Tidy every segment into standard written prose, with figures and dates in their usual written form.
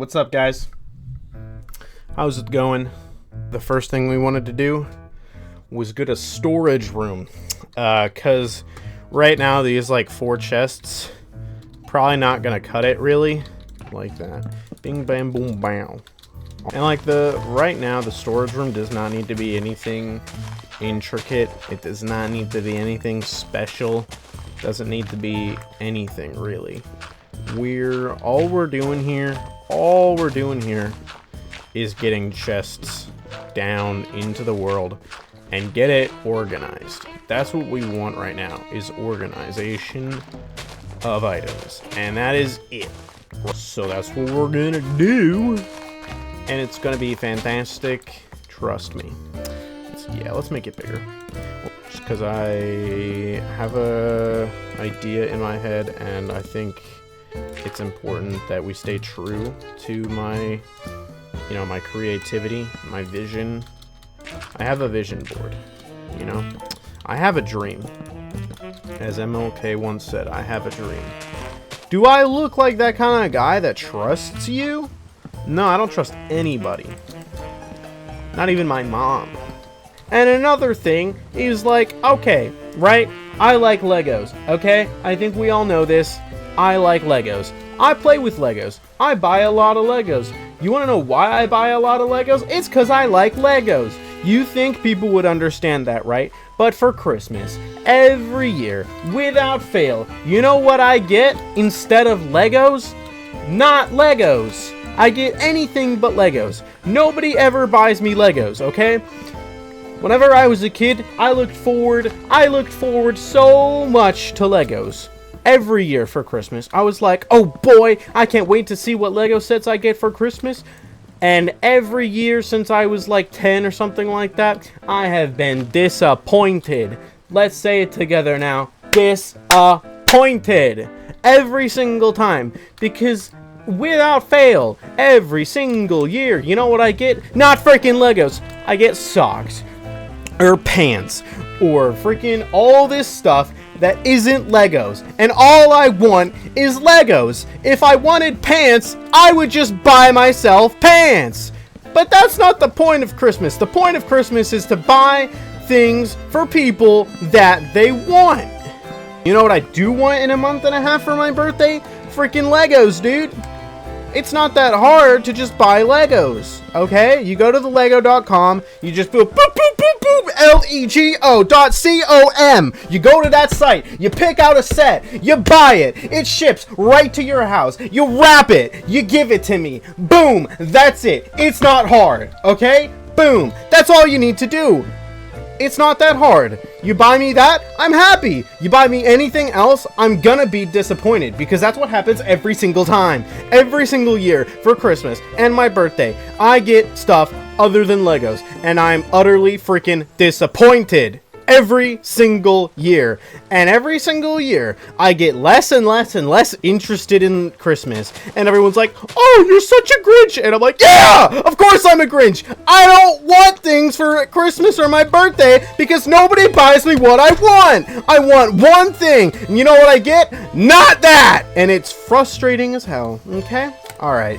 What's up, guys? How's it going? The first thing we wanted to do was get a storage room, cause right now these like 4 chests probably not gonna cut it really, like that. Bing bam boom bam. And like right now the storage room does not need to be anything intricate. It does not need to be anything special. Doesn't need to be anything really. All we're doing here is getting chests down into the world and get it organized. That's what we want right now, is organization of items. And that is it. So that's what we're gonna do. And it's gonna be fantastic. Trust me. Let's make it bigger. Just because I have a idea in my head, and I think it's important that we stay true to my creativity, my vision. I have a vision board, I have a dream. As MLK once said, I have a dream. Do I look like that kind of guy that trusts you? No, I don't trust anybody. Not even my mom. And another thing is like, okay, right? I like Legos, okay? I think we all know this. I like Legos. I play with Legos. I buy a lot of Legos. You want to know why I buy a lot of Legos? It's because I like Legos. You think people would understand that, right? But for Christmas, every year, without fail, you know what I get instead of Legos? Not Legos. I get anything but Legos. Nobody ever buys me Legos, okay? Whenever I was a kid, I looked forward so much to Legos. Every year for Christmas, I was like, oh boy, I can't wait to see what Lego sets I get for Christmas. And every year since I was like 10 or something like that, I have been disappointed. Let's say it together now. Disappointed. Every single time. Because without fail, every single year, you know what I get? Not freaking Legos. I get socks. Or pants. Or freaking all this stuff that isn't Legos. And all I want is Legos. If I wanted pants, I would just buy myself pants. But that's not the point of Christmas. The point of Christmas is to buy things for people that they want. You know what I do want in a month and a half for my birthday? Freaking Legos, dude. It's not that hard to just buy Legos, okay? You go to the lego.com, you just boop, boop, boop, boop, boop, lego.com. You go to that site, you pick out a set, you buy it, it ships right to your house, you wrap it, you give it to me, boom, that's it. It's not hard, okay? Boom, that's all you need to do. It's not that hard. You buy me that, I'm happy. You buy me anything else, I'm gonna be disappointed, because that's what happens every single time. Every single year for Christmas and my birthday, I get stuff other than Legos, and I'm utterly freaking disappointed. Every single year. And every single year, I get less and less and less interested in Christmas. And everyone's like, oh, you're such a Grinch. And I'm like, yeah, of course I'm a Grinch. I don't want things for Christmas or my birthday because nobody buys me what I want. I want one thing. And you know what I get? Not that. And it's frustrating as hell. Okay? All right.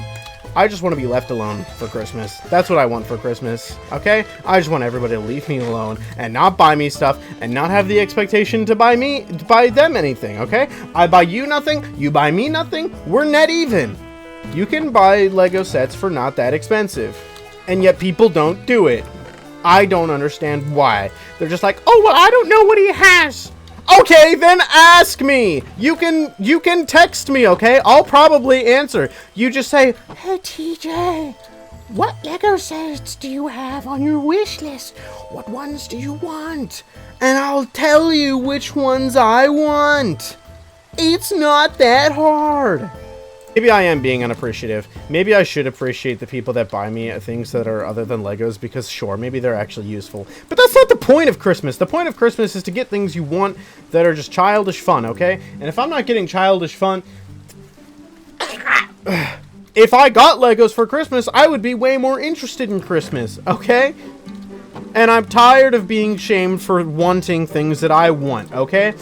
I just want to be left alone for Christmas. That's what I want for Christmas, okay? I just want everybody to leave me alone and not buy me stuff and not have the expectation to buy them anything, okay? I buy you nothing, you buy me nothing, we're net even. You can buy Lego sets for not that expensive, and yet people don't do it. I don't understand why. They're just like, oh, well, I don't know what he has. Okay, then ask me. You can text me, okay? I'll probably answer. You just say, hey, TJ, what Lego sets do you have on your wish list? What ones do you want? And I'll tell you which ones I want. It's not that hard. Maybe I am being unappreciative. Maybe I should appreciate the people that buy me things that are other than Legos, because sure, maybe they're actually useful. But that's not the point of Christmas. The point of Christmas is to get things you want that are just childish fun, okay? And if I'm not getting childish fun... if I got Legos for Christmas, I would be way more interested in Christmas, okay? And I'm tired of being shamed for wanting things that I want, okay?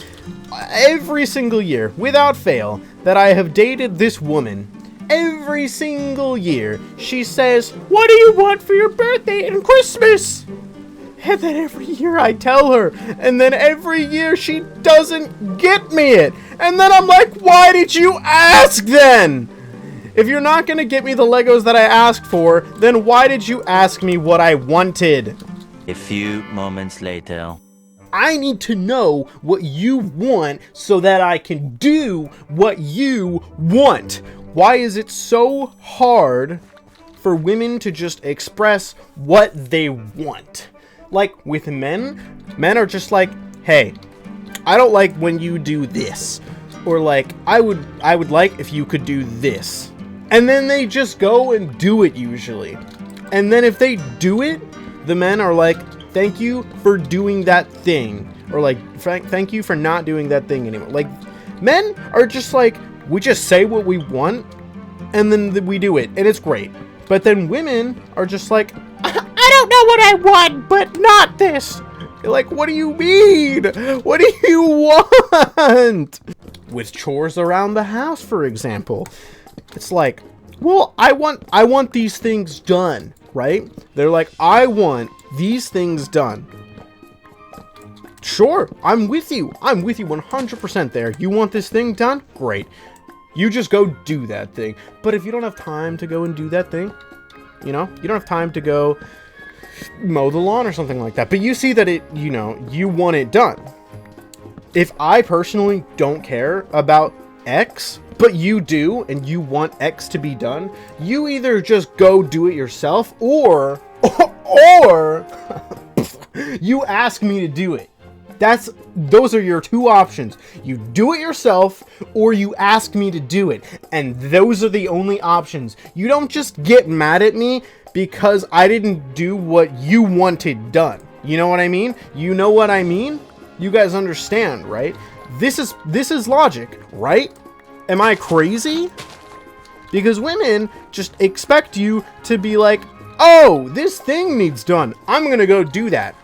Every single year, without fail, that I have dated this woman, every every single year, she says, "What do you want for your birthday and Christmas?" And then every year I tell her, and then every year she doesn't get me it. And then I'm like, why did you ask then? If you're not gonna get me the Legos that I asked for, then why did you ask me what I wanted? A few moments later. I need to know what you want so that I can do what you want. Why is it so hard for women to just express what they want? Like with men are just like, hey, I don't like when you do this. Or like, I would like if you could do this. And then they just go and do it usually. And then if they do it, the men are like, thank you for doing that thing. Or like, thank you for not doing that thing anymore. Like, men are just like, we just say what we want and then we do it. And it's great. But then women are just like, I don't know what I want, but not this. You're like, what do you mean? What do you want? With chores around the house, for example, it's like, well, I want these things done, right? They're like, I want these things done. Sure, I'm with you. I'm with you 100% there. You want this thing done? Great. You just go do that thing. But if you don't have time to go and do that thing, you know, you don't have time to go mow the lawn or something like that, but you see that it, you know, you want it done. If I personally don't care about X, but you do, and you want X to be done, you either just go do it yourself, or you ask me to do it. Those are your two options. You do it yourself, or you ask me to do it. And those are the only options. You don't just get mad at me because I didn't do what you wanted done. You know what I mean? You know what I mean? You guys understand, right? This is logic, right? Am I crazy? Because women just expect you to be like, oh, this thing needs done. I'm gonna go do that.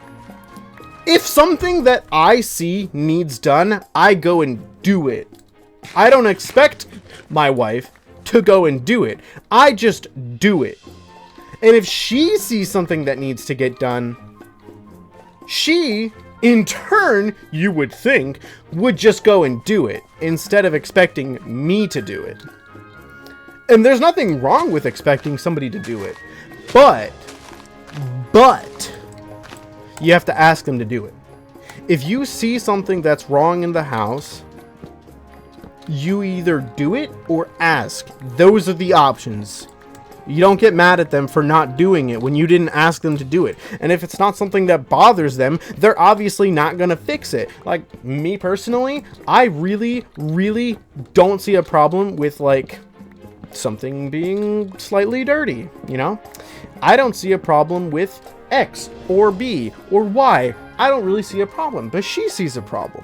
If something that I see needs done, I go and do it. I don't expect my wife to go and do it. I just do it. And if she sees something that needs to get done, she, in turn, you would think, would just go and do it, instead of expecting me to do it. And there's nothing wrong with expecting somebody to do it. But, you have to ask them to do it. If you see something that's wrong in the house, you either do it or ask. Those are the options. You don't get mad at them for not doing it when you didn't ask them to do it. And if it's not something that bothers them, they're obviously not gonna fix it. Like, me personally, I really don't see a problem with, like, something being slightly dirty, you know? I don't see a problem with X or B or Y. I don't really see a problem, but she sees a problem.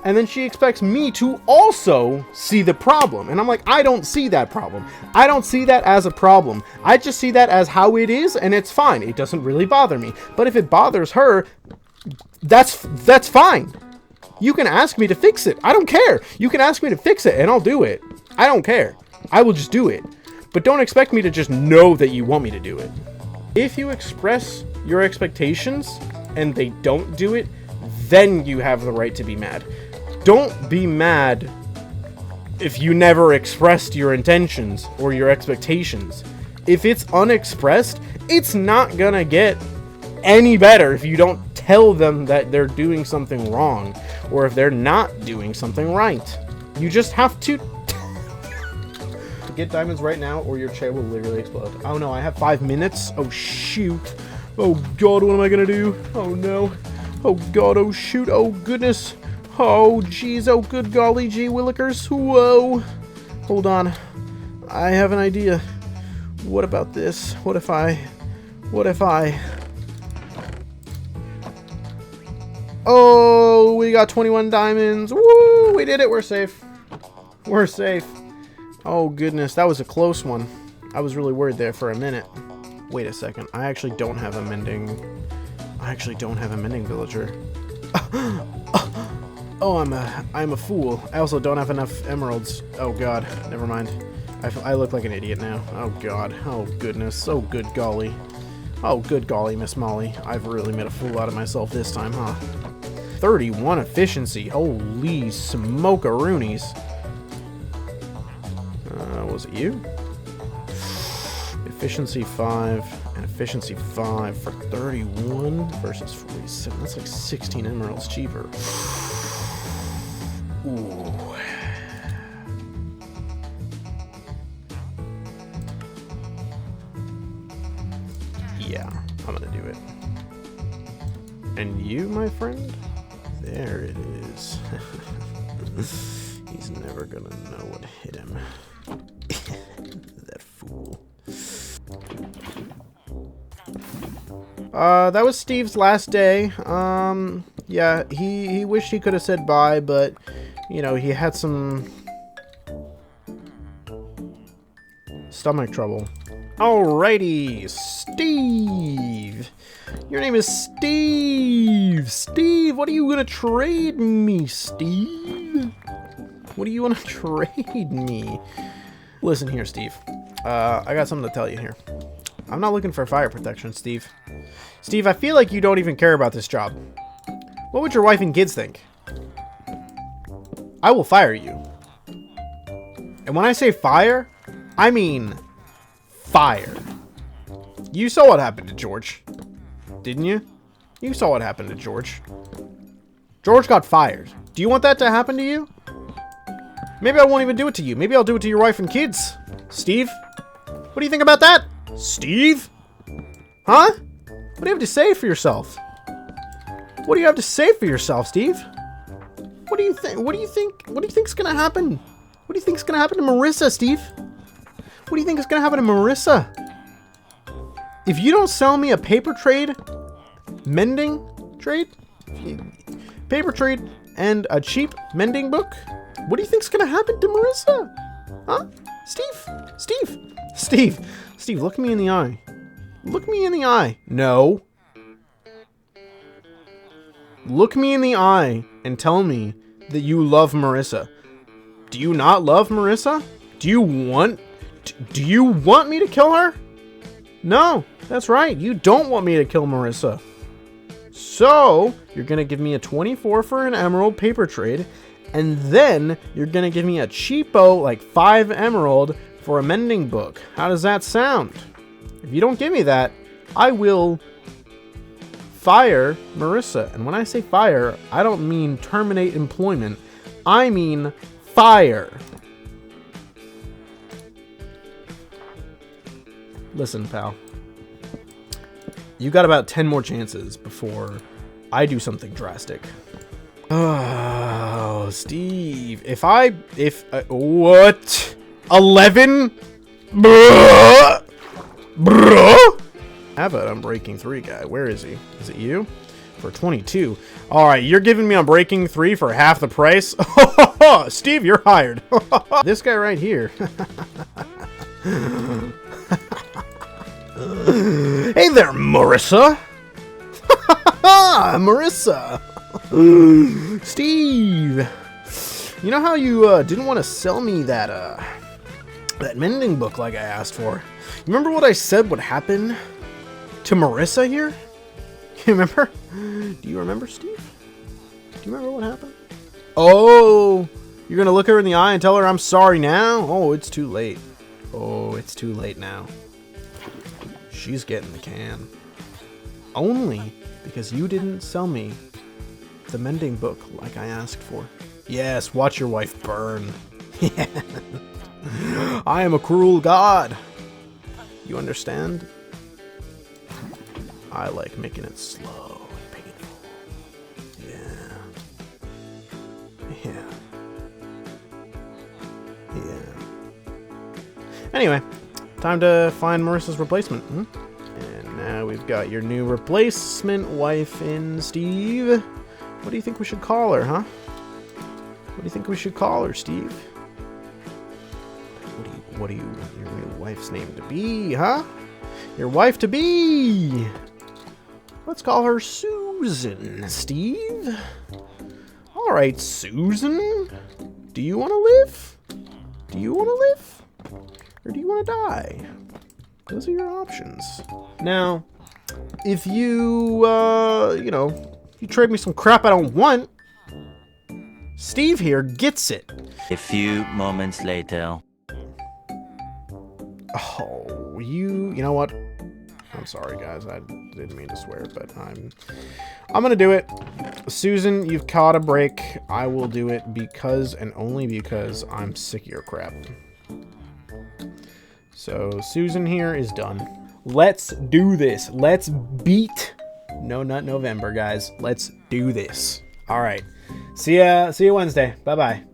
And then she expects me to also see the problem. And I'm like, I don't see that problem. I don't see that as a problem. I just see that as how it is, and it's fine. It doesn't really bother me. But if it bothers her, that's fine. You can ask me to fix it. I don't care. You can ask me to fix it, and I'll do it. I don't care. I will just do it. But don't expect me to just know that you want me to do it. If you express your expectations and they don't do it, then you have the right to be mad. Don't be mad if you never expressed your intentions or your expectations. If it's unexpressed, it's not gonna get any better if you don't tell them that they're doing something wrong or if they're not doing something right. You just have to get diamonds right now or your chair will literally explode. Oh no, I have 5 minutes. Oh shoot. Oh god, what am I gonna do? Oh no. Oh god, oh shoot, oh goodness. Oh jeez, oh good golly gee willikers. Whoa. Hold on. I have an idea. What about this? What if I... Oh, we got 21 diamonds. Woo, we did it. We're safe. We're safe. Oh goodness, that was a close one. I was really worried there for a minute. Wait a second. I actually don't have a mending villager. Oh, I'm a fool. I also don't have enough emeralds. Oh god, never mind. I look like an idiot now. Oh, God. Oh, goodness. Oh, good golly. Oh, good golly, Miss Molly. I've really made a fool out of myself this time, huh? 31 efficiency. Holy smoke-a-roonies. Was it you? Efficiency 5 and efficiency 5 for 31 versus 47. That's like 16 emeralds cheaper. Ooh. Yeah, I'm gonna do it. And you, my friend? There it is. He's never gonna know what hit him. That fool. That was Steve's last day. Yeah, he wished he could have said bye, but, you know, he had some stomach trouble. Alrighty, Steve. Your name is Steve. Steve, what are you gonna trade me, Steve? What do you want to trade me? Listen here, Steve. I got something to tell you here. I'm not looking for fire protection, Steve. Steve, I feel like you don't even care about this job. What would your wife and kids think? I will fire you. And when I say fire, I mean fire. You saw what happened to George, didn't you? You saw what happened to George. George got fired. Do you want that to happen to you? Maybe I won't even do it to you. Maybe I'll do it to your wife and kids. Steve? What do you think about that? Steve? Huh? What do you have to say for yourself? What do you have to say for yourself, Steve? What do you think? What do you think? What do you think's gonna happen? What do you think's gonna happen to Marissa, Steve? What do you think is gonna happen to Marissa? If you don't sell me a paper trade, mending trade, paper trade, and a cheap mending book, what do you think's gonna happen to Marissa? Huh? Steve? Steve? Steve? Steve, look me in the eye. Look me in the eye. No. Look me in the eye and tell me that you love Marissa. Do you not love Marissa? Do you want me to kill her? No, that's right. You don't want me to kill Marissa. So, you're going to give me a 24 for an emerald paper trade, and then you're going to give me a cheapo, like 5 emerald for a mending book. How does that sound? If you don't give me that, I will fire Marissa. And when I say fire, I don't mean terminate employment. I mean fire. Listen, pal. You got about 10 more chances before I do something drastic. Oh, Steve. What? 11? Bruh? Have it, Unbreaking 3 guy. Where is he? Is it you? For 22. Alright, you're giving me Unbreaking 3 for half the price? Steve, you're hired. This guy right here. Hey there, Marissa. Marissa. Steve. You know how you didn't want to sell me that mending book like I asked for? You remember what I said would happen to Marissa here? You remember? Do you remember, Steve? Do you remember what happened? Oh, you're going to look her in the eye and tell her I'm sorry now? Oh, it's too late. Oh, it's too late now. She's getting the can. Only because you didn't sell me the mending book like I asked for. Yes, watch your wife burn. Yeah. I am a cruel god. You understand? I like making it slow and painful. Yeah. Anyway, time to find Marissa's replacement. And now we've got your new replacement wife in, Steve. What do you think we should call her, huh? What do you think we should call her, Steve? What do you want your new wife's name to be, huh? Your wife to be! Let's call her Susan, Steve. Alright, Susan. Do you want to live? Do you want to live? or do you want to die? Those are your options. Now, if you, you trade me some crap I don't want, Steve here gets it. A few moments later. Oh, you know what? I'm sorry, guys. I didn't mean to swear, but I'm gonna do it. Susan, you've caught a break. I will do it because and only because I'm sick of your crap. So Susan here is done. Let's do this. Let's beat No Nut November, guys. Let's do this. All right. See ya Wednesday. Bye-bye.